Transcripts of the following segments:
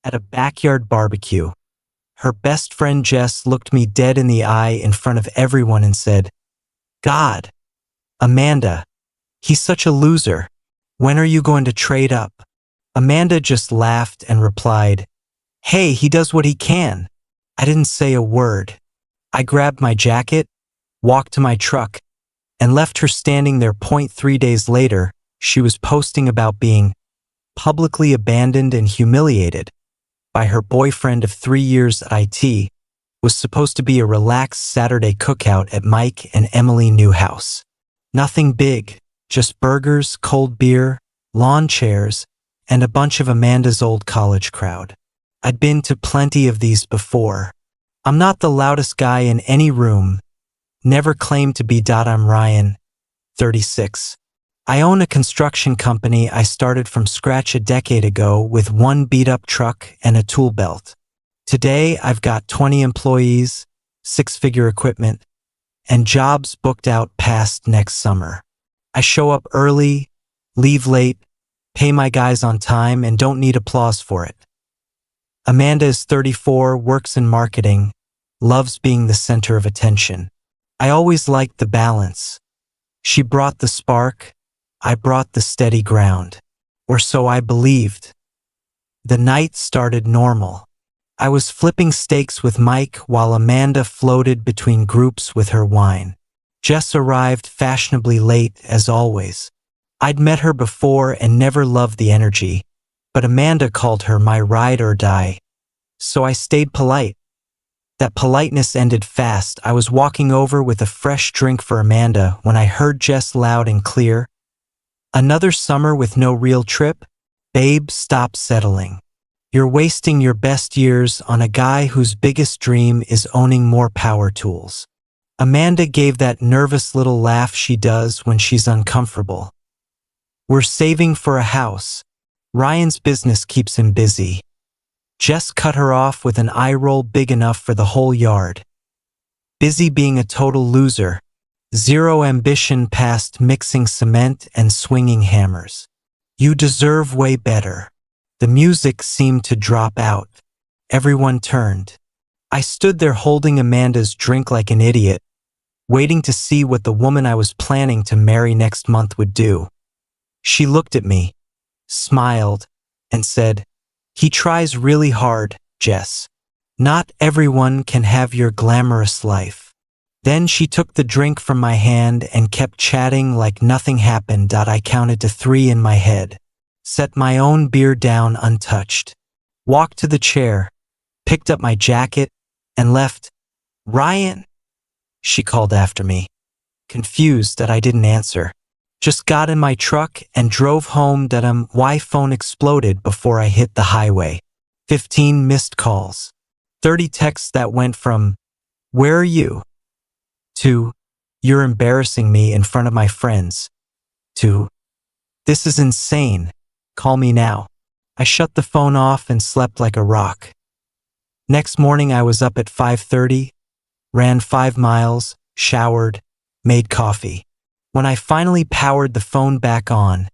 at a backyard barbecue. Her best friend Jess looked me dead in the eye in front of everyone and said, "God, Amanda, he's such a loser. When are you going to trade up?" Amanda just laughed and replied, "Hey, he does what he can." I didn't say a word. I grabbed my jacket, walked to my truck, and left her standing there. 3 days later, she was posting about being publicly abandoned and humiliated by her boyfriend of 3 years at IT. Was supposed to be a relaxed Saturday cookout at Mike and Emily Newhouse. Nothing big, just burgers, cold beer, lawn chairs, and a bunch of Amanda's old college crowd. I'd been to plenty of these before. I'm not the loudest guy in any room. Never claimed to be. I'm Ryan, 36. I own a construction company I started from scratch a decade ago with one beat-up truck and a tool belt. Today, I've got 20 employees, 6-figure equipment, and jobs booked out past next summer. I show up early, leave late, pay my guys on time, and don't need applause for it. Amanda is 34, works in marketing, loves being the center of attention. I always liked the balance. She brought the spark, I brought the steady ground. Or so I believed. The night started normal. I was flipping steaks with Mike while Amanda floated between groups with her wine. Jess arrived fashionably late, as always. I'd met her before and never loved the energy, but Amanda called her my ride or die. So I stayed polite. That politeness ended fast. I was walking over with a fresh drink for Amanda when I heard Jess loud and clear, "Another summer with no real trip? Babe, stop settling. You're wasting your best years on a guy whose biggest dream is owning more power tools." Amanda gave that nervous little laugh she does when she's uncomfortable. "We're saving for a house. Ryan's business keeps him busy." Jess cut her off with an eye roll big enough for the whole yard. Busy being a total loser. Zero ambition past mixing cement and swinging hammers. You deserve way better. The music seemed to drop out. Everyone turned. I stood there holding Amanda's drink like an idiot, waiting to see what the woman I was planning to marry next month would do. She looked at me, smiled, and said, "He tries really hard, Jess. Not everyone can have your glamorous life." Then she took the drink from my hand and kept chatting like nothing happened. I counted to 3 in my head, set my own beer down untouched, walked to the chair, picked up my jacket, and left. "Ryan?" she called after me, confused that I didn't answer. Just got in my truck and drove home. My phone exploded before I hit the highway. 15 missed calls. 30 texts that went from, "Where are you?" to, "You're embarrassing me in front of my friends," to, "This is insane. Call me now." I shut the phone off and slept like a rock. Next morning I was up at 5:30, ran 5 miles, showered, made coffee. When I finally powered the phone back on,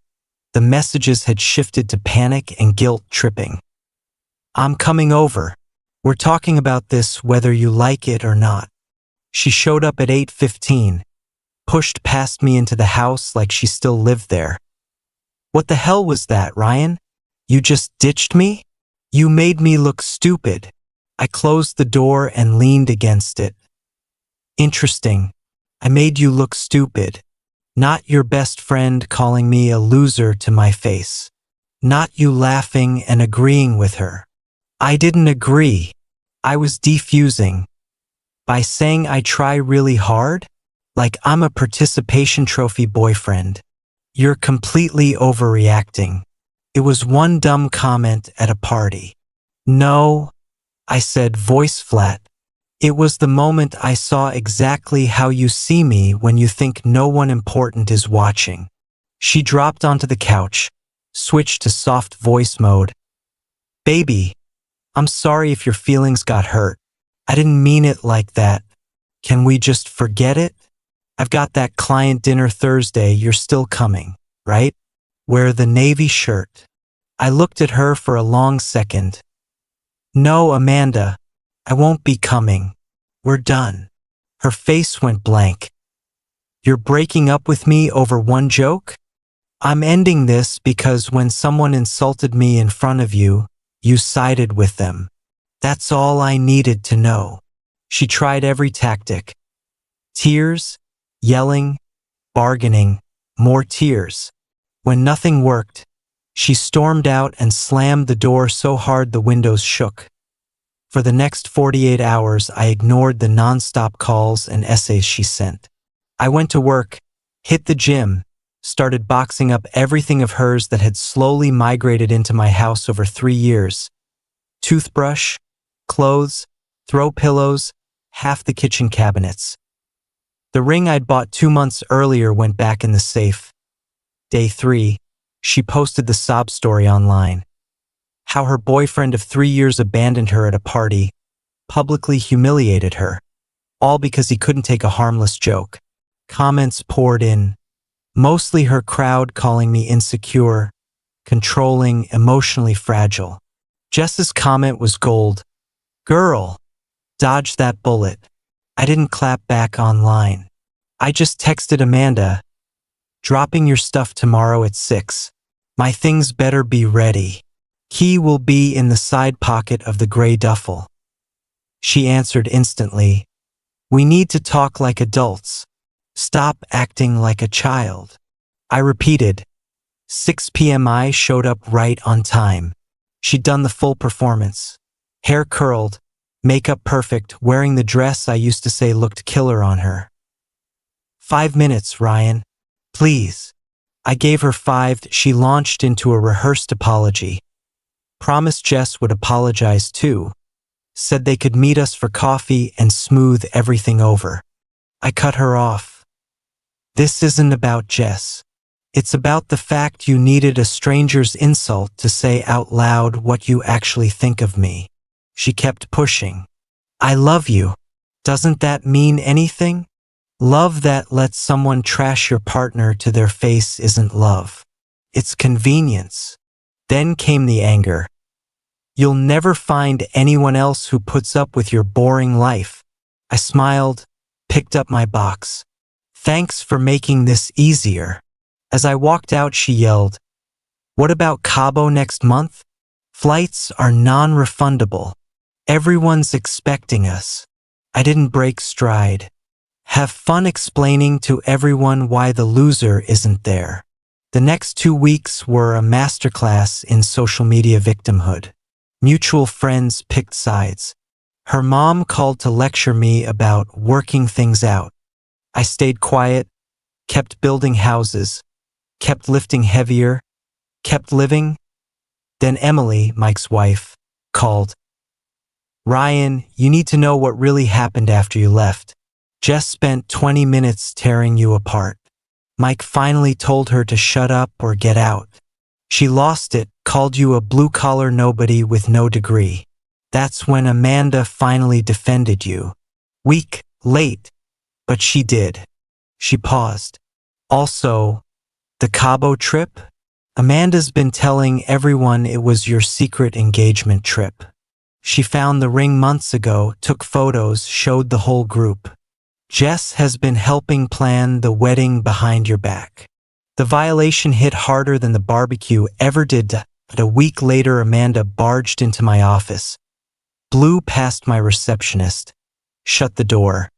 the messages had shifted to panic and guilt tripping. "I'm coming over. We're talking about this whether you like it or not." She showed up at 8:15, pushed past me into the house like she still lived there. "What the hell was that, Ryan? You just ditched me? You made me look stupid." I closed the door and leaned against it. "Interesting. I made you look stupid. Not your best friend calling me a loser to my face. Not you laughing and agreeing with her." I didn't agree. I was defusing. By saying I try really hard? Like I'm a participation trophy boyfriend. "You're completely overreacting. It was one dumb comment at a party." "No," I said, voice flat. "It was the moment I saw exactly how you see me when you think no one important is watching." She dropped onto the couch, switched to soft voice mode. "Baby, I'm sorry if your feelings got hurt. I didn't mean it like that. Can we just forget it? I've got that client dinner Thursday. You're still coming, right? Wear the navy shirt." I looked at her for a long second, No, Amanda, I won't be coming. We're done. Her face went blank. You're breaking up with me over one joke? I'm ending this because when someone insulted me in front of you, you sided with them. That's all I needed to know. She tried every tactic. Tears, yelling, bargaining, more tears. When nothing worked, she stormed out and slammed the door so hard the windows shook. For the next 48 hours, I ignored the nonstop calls and essays she sent. I went to work, hit the gym, started boxing up everything of hers that had slowly migrated into my house over 3 years. Toothbrush, clothes, throw pillows, half the kitchen cabinets. The ring I'd bought 2 months earlier went back in the safe. Day 3, she posted the sob story online. How her boyfriend of 3 years abandoned her at a party, publicly humiliated her, all because he couldn't take a harmless joke. Comments poured in, mostly her crowd calling me insecure, controlling, emotionally fragile. Jess's comment was gold. Girl, dodge that bullet. I didn't clap back online. I just texted Amanda, dropping your stuff tomorrow at 6. My things better be ready. Key will be in the side pocket of the gray duffel. She answered instantly, we need to talk like adults. Stop acting like a child. I repeated, 6 p.m. I showed up right on time. She'd done the full performance. Hair curled, makeup perfect, wearing the dress I used to say looked killer on her. 5 minutes, Ryan. Please. I gave her 5. She launched into a rehearsed apology. Promised Jess would apologize too. Said they could meet us for coffee and smooth everything over. I cut her off. This isn't about Jess. It's about the fact you needed a stranger's insult to say out loud what you actually think of me. She kept pushing. I love you. Doesn't that mean anything? Love that lets someone trash your partner to their face isn't love. It's convenience. Then came the anger. You'll never find anyone else who puts up with your boring life. I smiled, picked up my box. Thanks for making this easier. As I walked out, she yelled, what about Cabo next month? Flights are non-refundable. Everyone's expecting us. I didn't break stride. Have fun explaining to everyone why the loser isn't there. The next 2 weeks were a masterclass in social media victimhood. Mutual friends picked sides. Her mom called to lecture me about working things out. I stayed quiet, kept building houses, kept lifting heavier, kept living. Then Emily, Mike's wife, called. Ryan, you need to know what really happened after you left. Jess spent 20 minutes tearing you apart. Mike finally told her to shut up or get out. She lost it, called you a blue-collar nobody with no degree. That's when Amanda finally defended you. Weak, late, but she did. She paused. Also, the Cabo trip? Amanda's been telling everyone it was your secret engagement trip. She found the ring months ago, took photos, showed the whole group. Jess has been helping plan the wedding behind your back. The violation hit harder than the barbecue ever did, but a week later Amanda barged into my office, blew past my receptionist, shut the door.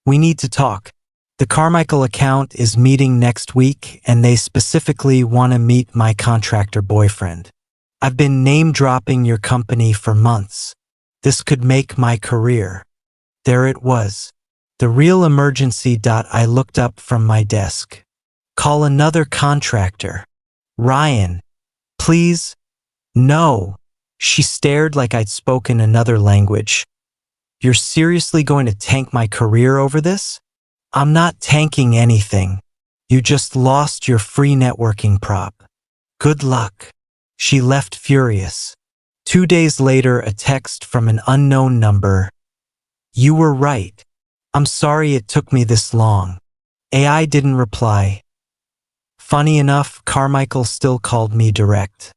We need to talk. The Carmichael account is meeting next week and they specifically want to meet my contractor boyfriend. I've been name-dropping your company for months. This could make my career. There it was. The real emergency. I looked up from my desk. Call another contractor. Ryan, please. No. She stared like I'd spoken another language. You're seriously going to tank my career over this? I'm not tanking anything. You just lost your free networking prop. Good luck. She left furious. 2 days later, a text from an unknown number. You were right. I'm sorry it took me this long. AI didn't reply. Funny enough, Carmichael still called me direct.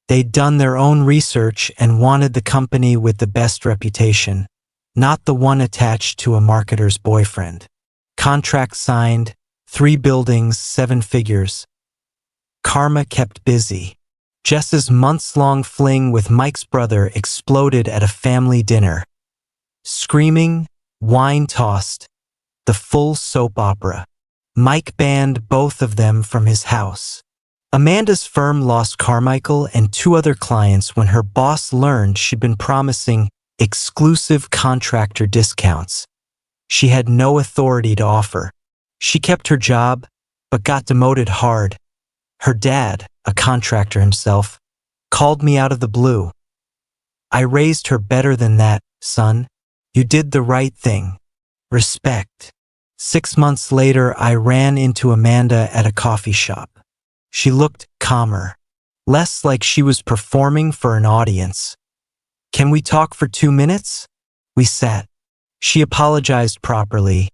They'd done their own research and wanted the company with the best reputation, not the one attached to a marketer's boyfriend. Contract signed, 3 buildings, 7 figures. Karma kept busy. Jess's months-long fling with Mike's brother exploded at a family dinner. Screaming, wine tossed, the full soap opera. Mike banned both of them from his house. Amanda's firm lost Carmichael and 2 other clients when her boss learned she'd been promising exclusive contractor discounts she had no authority to offer. She kept her job, but got demoted hard. Her dad, a contractor himself, called me out of the blue. I raised her better than that, son. You did the right thing. Respect. 6 months later, I ran into Amanda at a coffee shop. She looked calmer, less like she was performing for an audience. Can we talk for 2 minutes? We sat. She apologized properly.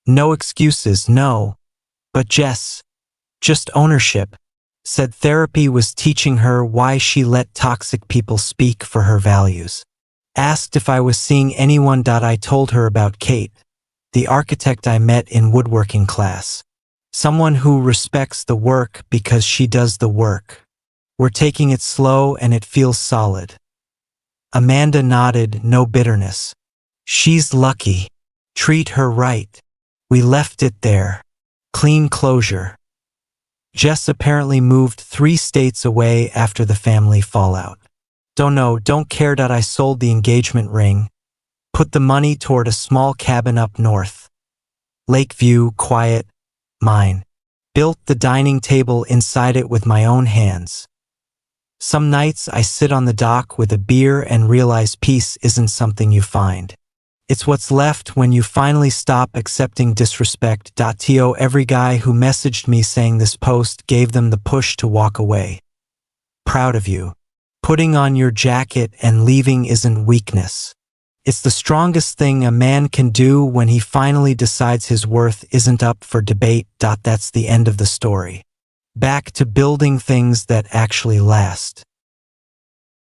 No excuses, no. But Jess, just ownership. Said therapy was teaching her why she let toxic people speak for her values. Asked if I was seeing anyone. I told her about Kate, the architect I met in woodworking class. Someone who respects the work because she does the work. We're taking it slow and it feels solid. Amanda nodded, no bitterness. She's lucky. Treat her right. We left it there. Clean closure. Jess apparently moved 3 states away after the family fallout. Don't care. I sold the engagement ring. Put the money toward a small cabin up north. Lakeview, quiet, mine. Built the dining table inside it with my own hands. Some nights I sit on the dock with a beer and realize peace isn't something you find. It's what's left when you finally stop accepting disrespect. To every guy who messaged me saying this post gave them the push to walk away. Proud of you. Putting on your jacket and leaving isn't weakness. It's the strongest thing a man can do when he finally decides his worth isn't up for debate. That's the end of the story. Back to building things that actually last.